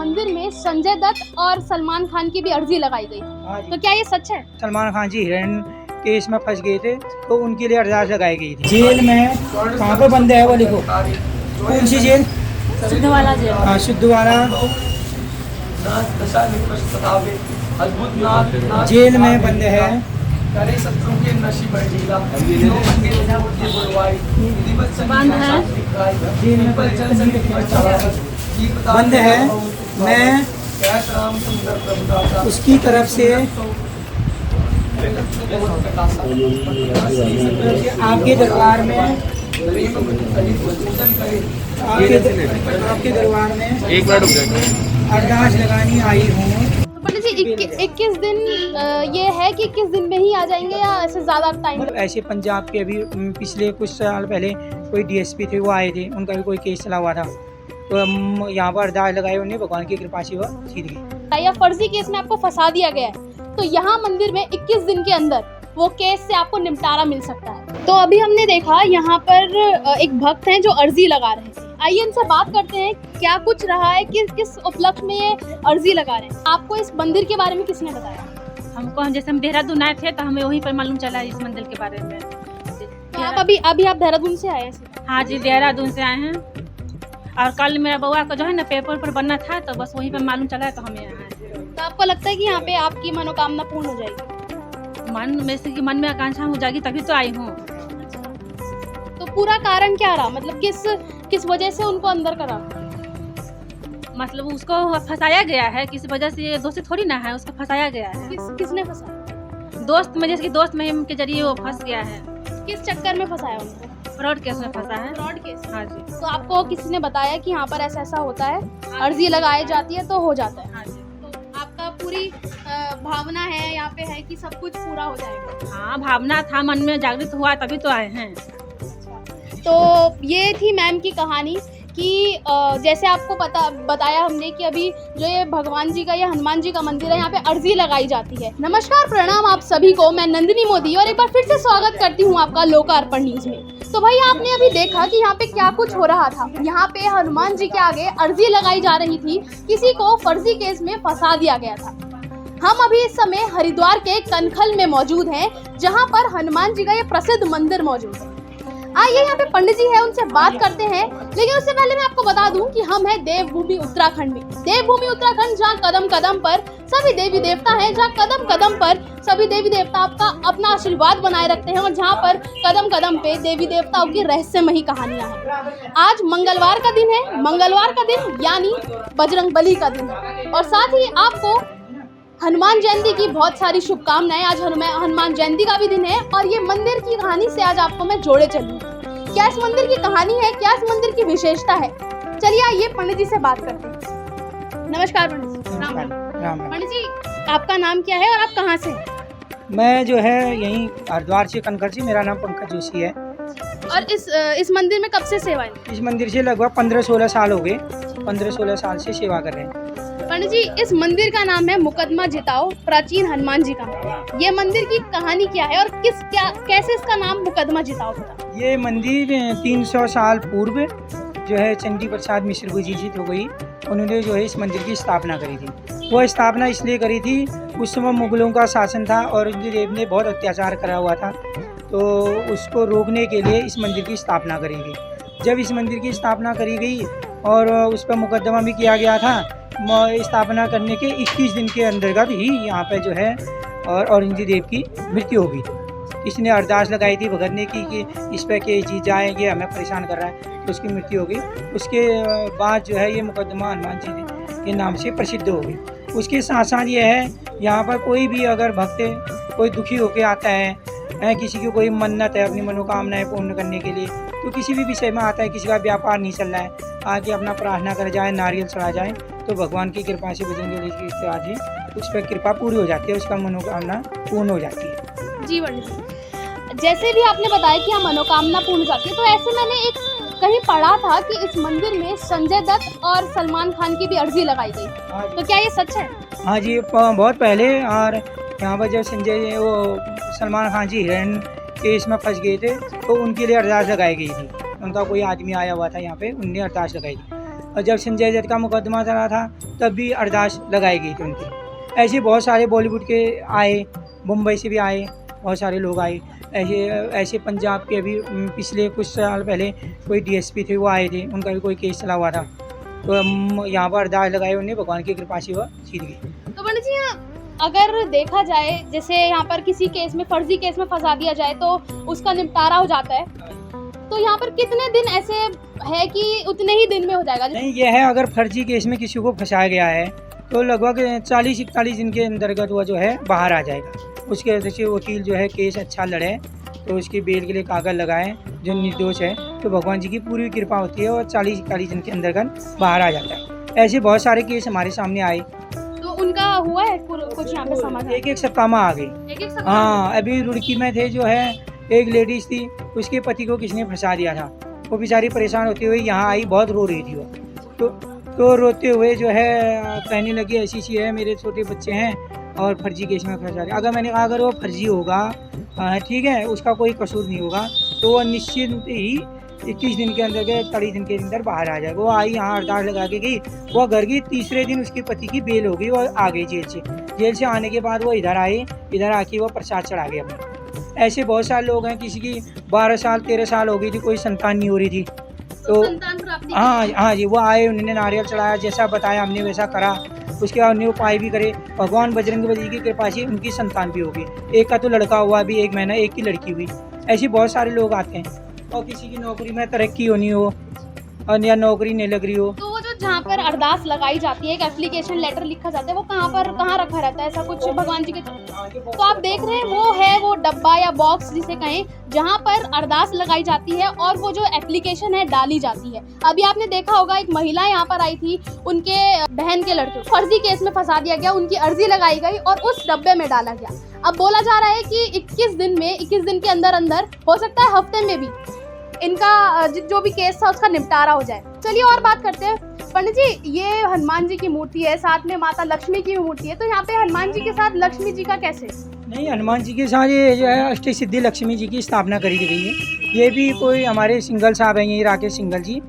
मंदिर में संजय दत्त और सलमान खान की भी अर्जी लगाई गई, तो क्या ये सच है? सलमान खान जी हिरण केस में फंस गए थे तो उनके लिए अरदास लगाई गई थी। जेल में कहाँ पर बंद है वो लिखो, कौन सी जेल? सिद्धवाला जेल। हाँ, सिद्धवाला जेल में बंद है। बंद है। मैं उसकी तरफ से आपके दरबार में एक मिनट अरदास लगानी आई हूँ। तो पंडित जी 21 दिन ये है कि 21 दिन में ही आ जाएंगे या ऐसे ज़्यादा टाइम? ऐसे पंजाब के अभी पिछले कुछ साल पहले कोई डीएसपी थे, वो आए थे, उनका भी कोई केस चला हुआ था, तो हम यहाँ पर अरदास लगाए, उन्हें भगवान की कृपा से वह जीत गए। या फर्जी केस में आपको फंसा दिया गया है तो यहाँ मंदिर में 21 दिन के अंदर वो केस से आपको निपटारा मिल सकता है। तो अभी हमने देखा यहाँ पर एक भक्त हैं जो अर्जी लगा रहे थे, आइए इनसे बात करते हैं क्या कुछ रहा है, किस उपलक्ष्य में ये अर्जी लगा रहे हैं। आपको इस मंदिर के बारे में किसने बताया? हमको जैसे हम देहरादून आए थे तो हमें वहीं पर मालूम चला इस मंदिर के बारे में। तो आप अभी आप देहरादून से आए हैं? हाँ जी, देहरादून से आए हैं और कल मेरा बउआ का जो है ना पेपर पर बनना था तो बस वहीं पर मालूम चला तो हमें यहाँ आए। तो आपको लगता है कि यहाँ पे आपकी मनोकामना पूर्ण हो जाएगी? मन में से कि मन में आकांक्षा हो जाएगी तभी तो आई हूँ। तो पूरा कारण क्या रहा, मतलब किस वजह से उनको अंदर करा? मतलब उसको फंसाया गया है, किसी वजह से, ये दोषी थोड़ी ना है, उसको फंसाया गया है। किसने फंसाया? दोस्त में, जैसे कि दोस्त महिम के जरिए वो फंस गया है। किस चक्कर में फंसाया उनको? फ्रॉड केस में फंसा है। Fraud case? हाँ जी। तो आपको किसी ने बताया कि यहाँ पर ऐसा होता है, अर्जी लगाई जाती है तो हो जाता है? हाँ जी। तो आपका पूरी भावना है यहाँ पे है कि सब कुछ पूरा हो जाएगा? हाँ, भावना था, मन में जागृत हुआ तभी तो आए हैं। तो ये थी मैम की कहानी कि जैसे आपको बताया हमने कि अभी जो ये भगवान जी का, ये हनुमान जी का मंदिर है, यहाँ पे अर्जी लगाई जाती है। नमस्कार, प्रणाम आप सभी को, मैं नंदिनी मोदी और एक बार फिर से स्वागत करती हूँ आपका लोकार्पण न्यूज में। तो भाई आपने अभी देखा कि यहाँ पे क्या कुछ हो रहा था। यहाँ पे हनुमान जी के आगे अर्जी लगाई जा रही थी, किसी को फर्जी केस में फंसा दिया गया था। हम अभी इस समय हरिद्वार के कनखल में मौजूद हैं, जहाँ पर हनुमान जी का ये प्रसिद्ध मंदिर मौजूद है। आइए यहाँ पे पंडित जी है, उनसे बात करते हैं, लेकिन उससे पहले मैं आपको बता दूं कि हम हैं देवभूमि उत्तराखंड में। देवभूमि उत्तराखंड जहाँ कदम कदम पर सभी देवी देवता हैं, जहाँ कदम कदम पर सभी देवी देवता आपका अपना आशीर्वाद बनाए रखते हैं और जहाँ पर कदम कदम पे देवी देवताओं की रहस्यमयी कहानियां हैं। आज मंगलवार का दिन है, मंगलवार का दिन यानी बजरंगबली का दिन है और साथ ही आपको हनुमान जयंती की बहुत सारी शुभकामनाएं। आज हनुमान जयंती का भी दिन है और ये मंदिर की कहानी से आज आपको मैं जोड़े चलूँ। क्या इस मंदिर की कहानी है, क्या इस मंदिर की विशेषता है, चलिए आइए पंडित जी से बात करते हैं। नमस्कार पंडित जी। राम राम। पंडित जी आपका नाम क्या है और आप कहाँ से हैं? मैं जो है यहीं हरिद्वार से, कनखल से, मेरा नाम पंकज जोशी है। और इस मंदिर में कब से सेवा है? इस मंदिर से लगभग 15-16 साल हो गए, 15-16 साल से सेवा कर रहे हैं। पंडित जी इस मंदिर का नाम है मुकदमा जिताओ प्राचीन हनुमान जी का। ये मंदिर की कहानी क्या है और कैसे इसका नाम मुकदमा जिताओ पड़ा? ये मंदिर 300 साल पूर्व जो है चंडी प्रसाद मिश्र जी हो गई, उन्होंने जो है इस मंदिर की स्थापना करी थी। वो स्थापना इसलिए करी थी, उस समय मुगलों का शासन था और औरंगजेब ने बहुत अत्याचार करा हुआ था, तो उसको रोकने के लिए इस मंदिर की स्थापना करी गई। जब इस मंदिर की स्थापना करी गई और उस पर मुकदमा भी किया गया था, स्थापना करने के 21 दिन के अंतर्गत ही यहाँ पे जो है और औरंगजेब की मृत्यु हो गई। इसने अरदास लगाई थी भगत ने कि इस पर के जीत जाए, ये हमें परेशान कर रहा है, तो उसकी मृत्यु हो गई। उसके बाद जो है ये मुकदमा हनुमान जी के नाम से प्रसिद्ध हो गई। उसके साथ साथ ये है, यहाँ पर कोई भी अगर भक्त कोई दुखी होकर आता है, किसी की कोई मन्नत है अपनी मनोकामनाएं पूर्ण करने के लिए, तो किसी भी विषय में आता है, किसी का व्यापार नहीं चल रहा है, आके अपना प्रार्थना कर जाए, नारियल चढ़ा जाए, तो भगवान की कृपा से बजरंगबली की आज उस पर कृपा पूरी हो जाती है, उसका मनोकामना पूर्ण हो जाती है। जी पंडित जी, जैसे भी आपने बताया कि यहाँ मनोकामना पूर्ण हो जाती है, तो ऐसे मैंने एक कहीं पढ़ा था कि इस मंदिर में संजय दत्त और सलमान खान की भी अर्जी लगाई गई, तो क्या ये सच है? हाँ जी, बहुत पहले। और यहाँ पर जब संजय सलमान खान जी हिरण केस में फंस गए थे तो उनके लिए अरदास लगाई गई थी। उनका कोई आदमी आया हुआ था यहाँ पे, उनने अरदास लगाई थी। और जब संजय दत्त का मुकदमा चला था तब भी अरदास लगाई गई थी उनकी। ऐसे बहुत सारे बॉलीवुड के आए, मुंबई से भी आए, बहुत सारे लोग आए। ऐसे पंजाब के अभी पिछले कुछ साल पहले कोई डीएसपी थे, वो आए थे, उनका भी कोई केस चला हुआ था, तो हम यहाँ पर अरदास लगाए, उन्हें भगवान की कृपा से वह जीत गई। तो पंडित जी अगर देखा जाए जैसे यहाँ पर किसी केस में, फर्जी केस में फंसा दिया जाए तो उसका निपटारा हो जाता है, तो यहाँ पर कितने दिन ऐसे है कि उतने ही दिन में हो जाएगा? नहीं, ये है अगर फर्जी केस में किसी को फंसाया गया है तो लगभग 40-41 दिन के अंतर्गत वो जो है बाहर आ जाएगा। उसके वजह से वकील जो है केस अच्छा लड़े तो उसकी बेल के लिए कागज लगाए, जो निर्दोष है तो भगवान जी की पूरी कृपा होती है और 40-41 दिन के अंतर्गत बाहर आ जाता है। ऐसे बहुत सारे केस हमारे सामने आए, तो उनका हुआ है कुछ यहाँ पे समाधान? एक सप्ताह में आ गई। एक हाँ, अभी रुड़की में थे जो है, एक लेडीज थी, उसके पति को किसने फंसा दिया था, वो बेचारी परेशान होती हुई यहाँ आई, बहुत रो रही थी वो, तो रोते हुए जो है कहने लगी ऐसी सी है, मेरे छोटे बच्चे हैं और फर्जी केस में फंसा दिया। अगर मैंने कहा अगर वो फर्जी होगा, ठीक है, उसका कोई कसूर नहीं होगा, तो वह निश्चित ही 21 दिन के अंदर 40 दिन के अंदर बाहर आ जाएगा। वो आई, यहाँ अरदास लगा के गई, वो घर गई, तीसरे दिन उसके पति की बेल हो गई, वो आ गई जेल से आने के बाद वो इधर आई, इधर आके वो प्रसाद चढ़ा गए अपने। ऐसे बहुत सारे लोग हैं, किसी की 12 साल 13 साल हो गई थी, कोई संतान नहीं हो रही थी, तो संतान प्राप्ति हाँ जी, वो आए, उन्होंने नारियल चढ़ाया, जैसा बताया हमने वैसा करा, उसके बाद उन्हें उपाय भी करे, भगवान बजरंगबली की कृपा से उनकी संतान भी होगी। एक का तो लड़का हुआ अभी 1 महीना, एक की लड़की हुई। ऐसे बहुत सारे लोग आते हैं, और किसी की नौकरी में तरक्की होनी हो और या नौकरी नहीं लग रही हो। तो वो जो जहाँ पर अरदास लगाई जाती है, एक एप्लीकेशन लेटर लिखा जाता है, वो कहाँ रखा रहता है ऐसा कुछ भगवान जी के? तो आप देख रहे हैं वो है वो डब्बा या बॉक्स जिसे कहें, जहाँ पर अरदास लगाई जाती है और वो जो एप्लीकेशन है डाली जाती है। अभी आपने देखा होगा एक महिला यहाँ पर आई थी, उनके बहन के लड़के फर्जी केस में फंसा दिया गया, उनकी अर्जी लगाई गई और उस डब्बे में डाला गया। अब बोला जा रहा है कि 21 दिन के अंदर हो सकता है हफ्ते में भी इनका जो भी केस था उसका निपटारा हो जाए। चलिए और बात करते हैं। पंडित जी, ये हनुमान जी की मूर्ति है, साथ में माता लक्ष्मी की मूर्ति है, तो यहाँ पे हनुमान जी के साथ लक्ष्मी जी का कैसे? नहीं, हनुमान जी के साथ ये जो है अष्ट सिद्धि लक्ष्मी जी की स्थापना करी गई है। ये भी कोई हमारे सिंगल साहब हैं, यही राकेश सिंगल जी,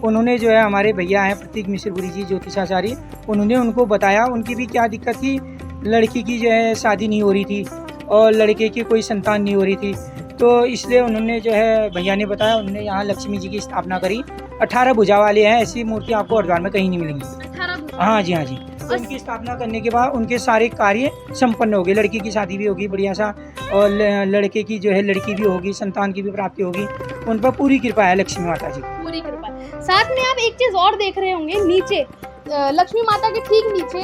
उन्होंने जो है, हमारे भैया हैं प्रतीक मिश्रपुरी जी ज्योतिषाचार्य, उन्होंने उनको बताया उनकी भी क्या दिक्कत थी, लड़की की जो है शादी नहीं हो रही थी और लड़के की कोई संतान नहीं हो रही थी, तो इसलिए उन्होंने जो है भैया ने बताया, उन्होंने यहाँ लक्ष्मी जी की स्थापना करी। 18 भुजा वाले हैं, ऐसी मूर्ति आपको हरिद्वार में कहीं नहीं मिलेंगी। 18 हाँ जी, हाँ जी। तो उनकी स्थापना करने के बाद उनके सारे कार्य संपन्न हो गए, लड़की की शादी भी होगी बढ़िया सा, और लड़के की जो है लड़की भी होगी, संतान की भी प्राप्ति होगी, उन पर पूरी कृपा है लक्ष्मी माता जी, पूरी कृपा। साथ में आप एक चीज और देख रहे होंगे, नीचे लक्ष्मी माता के ठीक नीचे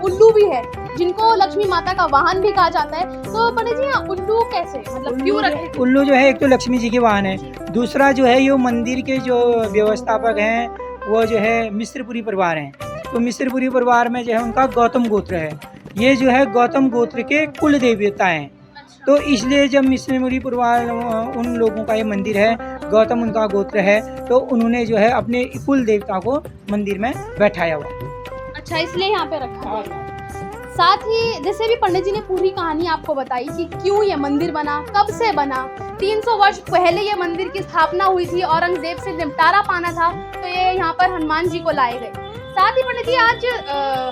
उल्लू भी है, जिनको लक्ष्मी माता का वाहन भी कहा जाता है। तो पंडित जी उल्लू कैसे, मतलब क्यों रखे? उल्लू जो है एक तो लक्ष्मी जी के वाहन है, दूसरा जो है ये मंदिर के जो व्यवस्थापक हैं वो जो है मिश्रपुरी परिवार हैं, तो मिश्रपुरी परिवार में जो है उनका गौतम गोत्र है, ये जो है गौतम गोत्र के कुल देवता हैं, तो इसलिए जब मिश्रपुरी परिवार उन लोगों का ये मंदिर है, गौतम उनका गोत्र है, तो उन्होंने जो है अपने कुल देवता को मंदिर में बैठाया हुआ। अच्छा, इसलिए यहाँ पे रखा है। साथ ही जैसे भी पंडित जी ने पूरी कहानी आपको बताई कि क्यों ये मंदिर बना, कब से बना, 300 वर्ष पहले ये मंदिर की स्थापना हुई थी, औरंगजेब से निपटारा पाना था, तो ये यहाँ पर हनुमान जी को लाए गए। साथ ही पंडित जी आज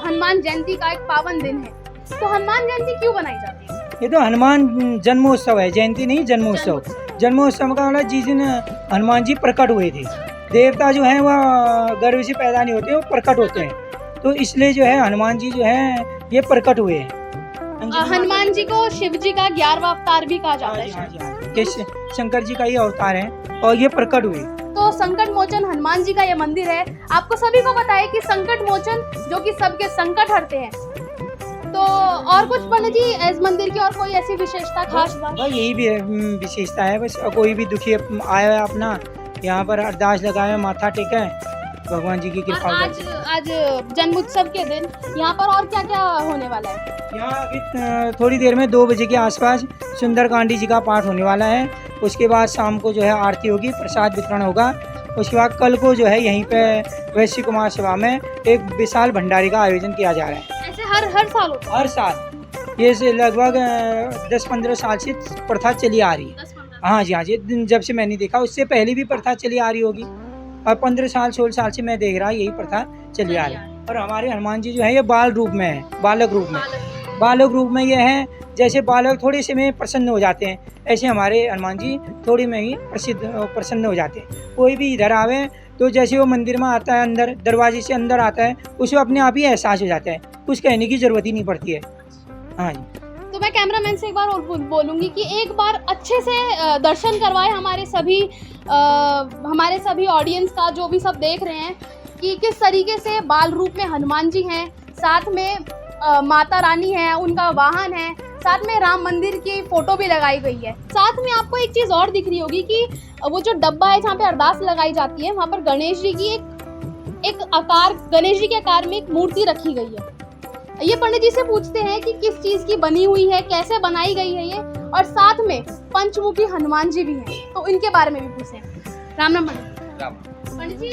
हनुमान जयंती का एक पावन दिन है, तो हनुमान जयंती क्यों बनाई जाती है? ये तो हनुमान जन्मोत्सव है, जयंती नहीं, जन्मोत्सव। जन्मोत्सव का मतलब जिस दिन हनुमान जी प्रकट हुए थे, देवता जो हैं वह गर्भ से पैदा नहीं होते, वो प्रकट होते हैं, तो इसलिए जो है हनुमान जी जो है ये प्रकट हुए हैं। हनुमान जी को शिव जी का 11वां अवतार भी कहा जाता है, शंकर जी का ही अवतार है और ये प्रकट हुए। तो संकट मोचन हनुमान जी का ये मंदिर है। आपको सभी को पता है कि संकट मोचन जो कि सबके संकट हरते हैं। तो और कुछ पंडित जी इस मंदिर की और कोई ऐसी विशेषता, खास बात? यही भी विशेषता है, बस कोई भी दुखी आया है अपना यहाँ पर अरदास लगाए, माथा टेका है, भगवान जी की कृपा। आज जन्मोत्सव के दिन यहाँ पर और क्या क्या होने वाला है? यहाँ अभी थोड़ी देर में 2 बजे के आसपास सुंदरकांडी जी का पाठ होने वाला है, उसके बाद शाम को जो है आरती होगी, प्रसाद वितरण होगा, उसके बाद कल को जो है यहीं पे वैश्य कुमार सभा में एक विशाल भंडारे का आयोजन किया जा रहा है। ऐसे हर साल होता है? हर साल, ये से लगभग 10-15 साल से प्रथा चली आ रही है। हाँ जी, हाँ जी, जब से मैंने देखा, उससे पहले भी प्रथा चली आ रही होगी, और 15 साल 16 साल से मैं देख रहा यही प्रथा चली आ रही है। और हमारे हनुमान जी जो है ये बाल रूप में है, बालक रूप में। बालक रूप में ये है, जैसे बालक थोड़े से में प्रसन्न हो जाते हैं, ऐसे हमारे हनुमान जी थोड़ी में ही प्रसन्न हो जाते हैं। कोई भी इधर आवे तो जैसे वो मंदिर में आता है, अंदर दरवाजे से अंदर आता है, उसे अपने आप ही एहसास हो जाता है, कुछ कहने की ज़रूरत ही नहीं पड़ती है। हाँ जी। तो मैं कैमरामैन से एक बार और बोलूँगी कि एक बार अच्छे से दर्शन करवाए हमारे सभी ऑडियंस का, जो भी सब देख रहे हैं कि किस तरीके से बाल रूप में हनुमान जी हैं, साथ में माता रानी है, उनका वाहन है, साथ में राम मंदिर की फ़ोटो भी लगाई गई है। साथ में आपको एक चीज़ और दिख रही होगी कि वो जो डब्बा है जहाँ पे अरदास लगाई जाती है, वहाँ पर गणेश जी की एक आकार, गणेश जी के आकार में एक मूर्ति रखी गई है। ये पंडित जी से पूछते हैं कि किस चीज़ की बनी हुई है, कैसे बनाई गई है ये, और साथ में पंचमुखी हनुमान जी भी हैं, तो इनके बारे में भी पूछते हैं। राम राम पंडित। राम। पंडित जी,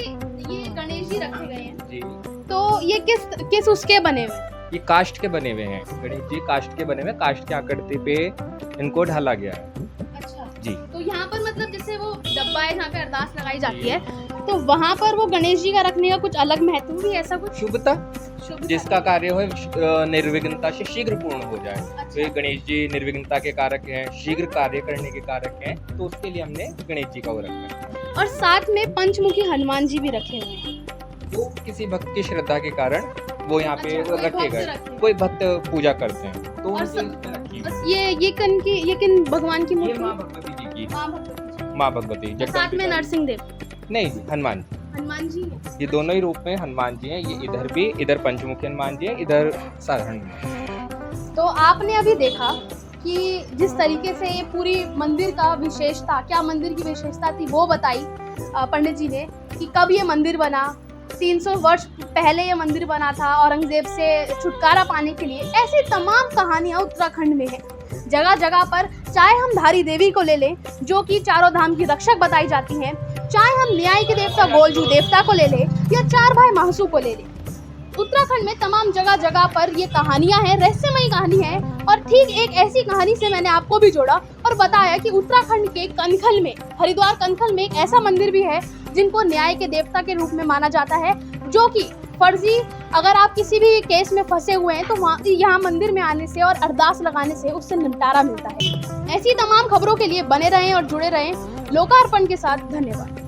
ये गणेश जी रखे गए हैं, जी, तो ये किस उसके बने हुए हैं? ये काष्ठ के बने हुए हैं। गणेश जी काष्ठ के बने हुए हैं। काष्ठ की आकृति पे इनको ढाला गया है। अच्छा जी। तो यहाँ पर मतलब जैसे वो डब्बा है जहाँ पे अरदास लगाई जाती है, तो वहाँ पर वो गणेश जी का रखने का कुछ अलग महत्व भी, ऐसा कुछ शुभता, शुभ जिसका कार्य हो निर्विघ्नता से शीघ्र पूर्ण हो जाए। तो ये गणेश जी निर्विघ्नता के कारक हैं, शीघ्र कार्य करने के कारक हैं, तो उसके लिए हमने गणेश जी का वो रखा है। और साथ में पंचमुखी हनुमान जी भी रखे हुए हैं। वो किसी भक्त की श्रद्धा के कारण वो यहाँ पे अच्छा, कोई रखे भक्त गए। रखे। कोई भक्त पूजा करते हैं तो और उनके इसमें रखी है। बस ये किन भगवान की ये मूर्ति? माँ भगवती जी की, माँ भगवती। माँ भगवती साथ में जगदम्बिका। नरसिंह देव, नहीं, हनुमान, हनुमान जी हैं। ये दोनों ही रूप में हनुमान जी हैं। ये इधर भी, इधर पंचमुखी हनुमान जी है, इधर साधारण हनुमान। तो आपने अभी देखा कि जिस तरीके से ये पूरी मंदिर का विशेषता, क्या मंदिर की विशेषता थी वो बताई पंडित जी ने, कि कब ये मंदिर बना, 300 वर्ष पहले ये मंदिर बना था औरंगजेब से छुटकारा पाने के लिए। ऐसी तमाम कहानियाँ उत्तराखंड में है। जगह जगह पर, चाहे हम धारी देवी को ले लें जो कि चारों धाम की रक्षक बताई जाती हैं, चाहे हम न्याय के देवता गोलजू देवता को ले लें, या चार भाई महसू को ले लें, उत्तराखंड में तमाम जगह जगह पर ये कहानियां हैं, रहस्यमयी कहानी है। और ठीक एक ऐसी कहानी से मैंने आपको भी जोड़ा और बताया कि उत्तराखंड के कनखल में, हरिद्वार कनखल में एक ऐसा मंदिर भी है जिनको न्याय के देवता के रूप में माना जाता है, जो कि फर्जी, अगर आप किसी भी केस में फंसे हुए हैं तो यहाँ मंदिर में आने से और अरदास लगाने से उससे निपटारा मिलता है। ऐसी तमाम खबरों के लिए बने रहें और जुड़े रहें लोकार्पण के साथ। धन्यवाद।